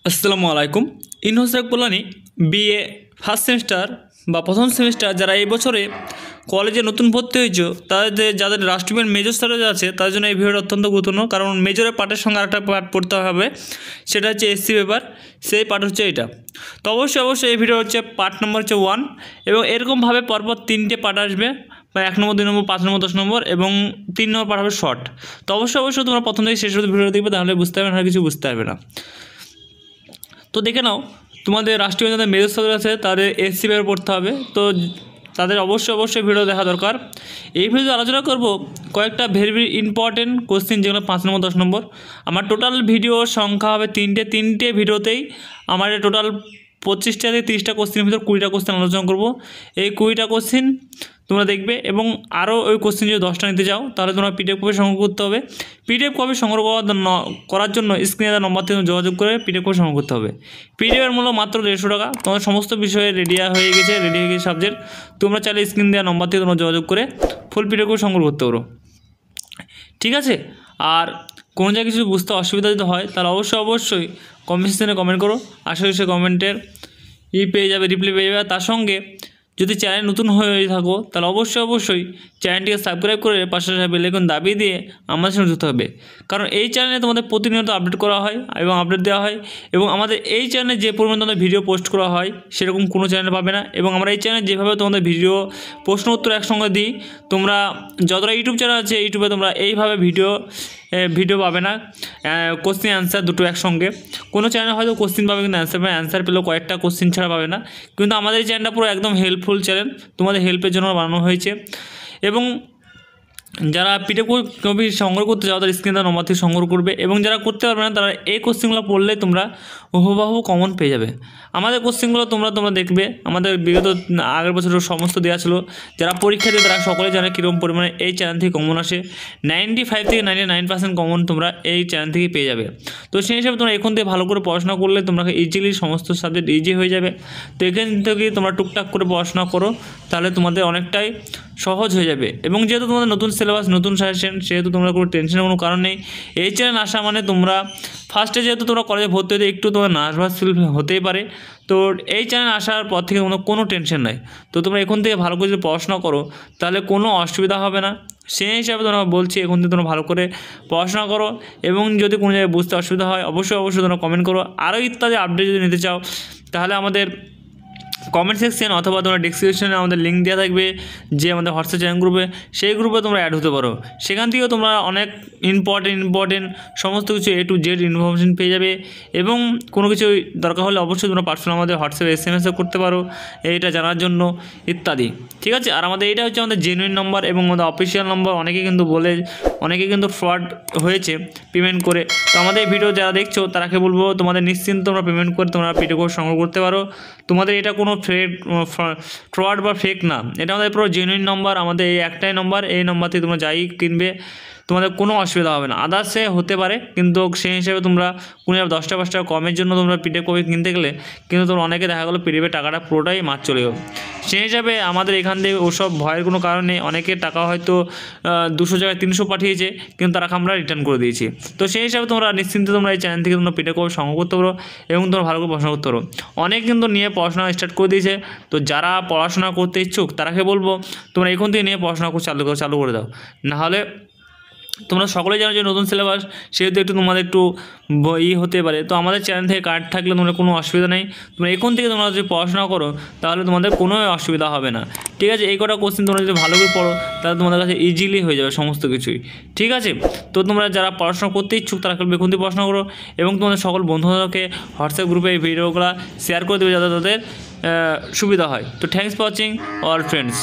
আসসালামু আলাইকুম। ইনহোসেক Kalyani BA first semester বা প্রথম সেমিস্টার যারা এই বছরে কলেজে নতুন ভর্তি হয়েছে যাদের রাষ্ট্রবিজ্ঞান মেজর স্টাডিজ আছে তাদের জন্য এই ভিডিওটা অত্যন্ত গুরুত্বপূর্ণ, কারণ মেজরের পার্টের সঙ্গে আরেকটা পার্ট পড়তে হবে, সেটা হচ্ছে এসসি পেপার। সেই পার্ট হচ্ছে এটা। তো অবশ্যই এই ভিডিও হচ্ছে পার্ট নম্বর হচ্ছে 1, এবং এরকমভাবে পরপর 3টে পার্ট আসবে, বা 1 নম্বর 2 নম্বর 5 নম্বর 10 নম্বর, এবং 3 নম্বর পার্ট হবে শর্ট। তো অবশ্যই তোমরা প্রথম থেকে শেষ পর্যন্ত ভিডিও দেখবে, তাহলে বুঝতে পারবে না, কিছু বুঝতে পারবে না। তো দেখে নাও, তোমাদের রাষ্ট্রীয় যাদের মেজর সাবজেক্ট আছে তাদের এসসি পেপার পড়তে হবে, তো তাদের অবশ্যই ভিডিও দেখা দরকার। এই ভিডিওতে আলোচনা করব কয়েকটা ভেরি ইম্পর্টেন্ট কোশ্চেন, যেগুলো 5 নম্বর 10 নম্বর। আমার টোটাল ভিডিওর সংখ্যা হবে 3টে ভিডিওতেই আমার টোটাল 25টা থেকে 30টা কোশ্চেনের ভিতর 20টা কোশ্চেন আলোচনা করব। এই 20টা কোশ্চেন তোমরা দেখবে, এবং আরও ওই কোশ্চেন যদি 10টা নিতে চাও তাহলে তোমরা পিডিএফ কপি সংগ্রহ করতে হবে। পিডিএফ কপি সংগ্রহ করার জন্য স্ক্রিনে দেওয়া নম্বর থেকে যোগাযোগ করে পিডিএফ কপি সংগ্রহ করতে হবে। পিডিএফের মূল্য মাত্র 150 টাকা। তোমাদের সমস্ত বিষয়ে রেডি হয়ে গেছে সাবজেক্ট। তোমরা চাইলে স্ক্রিন দেওয়া নম্বর থেকে তোমরা যোগাযোগ করে ফুল পিডিএফ কপি সংগ্রহ করতে পারো, ঠিক আছে? আর কোনো জায়গায় কিছু বুঝতে অসুবিধা যদি হয় তাহলে অবশ্যই কমেন্ট সেকশনে কমেন্ট করো। আশা করি সে কমেন্টের পেয়ে যাবে, রিপ্লাই পেয়ে যাবে। তার সঙ্গে যদি চ্যানেল নতুন হয়ে থাকো তাহলে অবশ্যই চ্যানেলটিকে সাবস্ক্রাইব করে পাশে বেল আইকন দাবিয়ে দিয়ে আমাদের সঙ্গে যুক্ত হবে, কারণ এই চ্যানেলে তোমাদের প্রতিনিয়ত আপডেট করা হয় এবং আপডেট দেওয়া হয়, এবং আমাদের এই চ্যানেলে যে পরিমাণ তোমাদের ভিডিও পোস্ট করা হয় সেরকম কোনো চ্যানেলে পাবে না। এবং আমরা এই চ্যানেলে যেভাবে তোমাদের ভিডিও প্রশ্ন উত্তর একসঙ্গে দিই, তোমরা যতটা ইউটিউব চ্যানেল আছে ইউটিউবে তোমরা এইভাবে ভিডিও পাবে না, কোশ্চেন অ্যান্সার দুটো একসঙ্গে। কোনো চ্যানেল হয়তো কোশ্চেন পাবে কিন্তু অ্যান্সার পেলেও কয়েকটা কোশ্চেন ছাড়া পাবে না, কিন্তু আমাদের এই চ্যানেলটা পুরো একদম হেল্পফুল চ্যানেল, তোমাদের হেল্পের জন্য বানানো হয়েছে। এবং যারা পিডিএফ কপি সংগ্রহ করতে চাও তারা স্ক্রিনে নম্বর থেকে সংগ্রহ করবে, এবং যারা করতে পারবে না তারা এই কোশ্চেনগুলো পড়লে তোমরা হুবহু কমন পেয়ে যাবে। আমাদের কোশ্চেনগুলো তোমরা দেখবে, আমাদের বিগত আগের বছরের সমস্ত দেওয়া ছিল। যারা পরীক্ষা দিয়ে তারা সকলে জানে কীরকম পরিমাণে এই চ্যানেল থেকে কমন আসে। 95 থেকে 99% কমন তোমরা এই চ্যানেল থেকে পেয়ে যাবে। তো সেই হিসাবে তোমরা এখন থেকে ভালো করে পড়াশোনা করলে তোমরা ইজিলি সমস্ত সাবজেক্ট ইজি হয়ে যাবে। তো এখান থেকে তোমরা টুকটাক করে পড়াশোনা করো, তাহলে তোমাদের অনেকটাই সহজ হয়ে যাবে। এবং যেহেতু তোমাদের নতুন সিলেবাস নতুন সাজেশন, সেহেতু তোমরা কোনো টেনশনের কোনো কারণ নেই। এই চ্যানেল আসা মানে তোমরা ফার্স্টে যেহেতু তোমরা কলেজে ভর্তি হতে একটু তোমার নার্ভাস ফিল হতেই পারে, তো এই চ্যানেল আসার পর থেকে কোনো টেনশন নাই। তো তোমরা এখন থেকে ভালো করে যদি পড়াশোনা করো তাহলে কোনো অসুবিধা হবে না। সেই হিসাবে তোমরা বলছি এখন থেকে তোমরা ভালো করে পড়াশোনা করো, এবং যদি কোনো জায়গায় বুঝতে অসুবিধা হয় অবশ্যই তোমরা কমেন্ট করো। আরও ইত্যাদি আপডেট যদি নিতে চাও তাহলে আমাদের কমেন্ট সেকশন অথবা তোমরা ডিসক্রিপশনে আমাদের লিঙ্ক দেওয়া থাকবে যে আমাদের হোয়াটসঅ্যাপ চ্যানেল গ্রুপে, সেই গ্রুপে তোমরা অ্যাড হতে পারো। সেখান থেকেও তোমরা অনেক ইম্পর্টেন্ট সমস্ত কিছু A to Z ইনফরমেশন পেয়ে যাবে, এবং কোনো কিছু দরকার হলে অবশ্যই তোমরা পার্সোনাল আমাদের হোয়াটসঅ্যাপে SMS করতে পারো এইটা জানার জন্য ইত্যাদি, ঠিক আছে? আর আমাদের এটা হচ্ছে আমাদের জেনুইন নম্বর এবং আমাদের অফিসিয়াল নম্বর। অনেকে কিন্তু ফ্রড হয়েছে পেমেন্ট করে। তো আমাদের এই ভিডিও যারা দেখছো তারাকে বলবো তোমাদের নিশ্চিন্ত তোমরা পেমেন্ট করে তোমরা পিডিএফ কোড সংগ্রহ করতে পারো। তোমাদের এটা কোনো ফ্রড বা ফেক না, এটা আমাদের পুরো জেনুইন নম্বর। আমাদের এই একটাই নম্বর, এই নম্বর থেকে তোমরা যাই কিনবে তোমাদের কোনো অসুবিধা হবে না। আদার্সে হতে পারে, কিন্তু সেই হিসেবে তোমরা কোনো 10টা 5 টাকা কমের জন্য তোমরা পিডিএফ কপি কিনতে গেলে কিন্তু তোমরা অনেকে দেখা গেলো পিডিএফের টাকাটা পুরোটাই মার চলে যাবে। সেই হিসাবে আমাদের এখান থেকে ওসব ভয়ের কোনো কারণ নেই। অনেকের টাকা হয়তো 200 জায়গায় 300 পাঠিয়েছে, কিন্তু তারা আমরা রিটার্ন করে দিয়েছি। তো সেই হিসাবে তোমরা নিশ্চিন্তে তোমরা এই চ্যানেল থেকে তোমরা পিডিএফ কপি সংগ্রহ করতে পারো, এবং তোমরা ভালো করে পড়াশোনা করতে পারো। অনেক কিন্তু নিয়ে পড়াশোনা স্টার্ট করে দিয়েছে। তো যারা পড়াশোনা করতে ইচ্ছুক তারাকে বলবো তোমরা এখন থেকে নিয়ে পড়াশোনা চালু করে দাও, নাহলে তোমরা সকলেই জানো যে নতুন সিলেবাস, সেহেতু একটু তোমাদের একটু হতে পারে। তো আমাদের চ্যানেল থেকে কার্ড থাকলে তোমাদের কোনো অসুবিধা নেই। তোমরা এখন থেকে তোমরা যদি পড়াশোনা করো তাহলে তোমাদের কোনো অসুবিধা হবে না, ঠিক আছে? এই কটা কোশ্চেন তোমরা যদি ভালো করে পড়ো তাহলে তোমাদের কাছে ইজিলি হয়ে যাবে সমস্ত কিছুই, ঠিক আছে? তো তোমরা যারা পড়াশোনা করতে ইচ্ছুক তারা এখন থেকে পড়াশোনা করো, এবং তোমাদের সকল বন্ধুদেরকে হোয়াটসঅ্যাপ গ্রুপে এই ভিডিওগুলো শেয়ার করে দেবে যাতে তাদের সুবিধা হয়। তো thanks for watching all friends.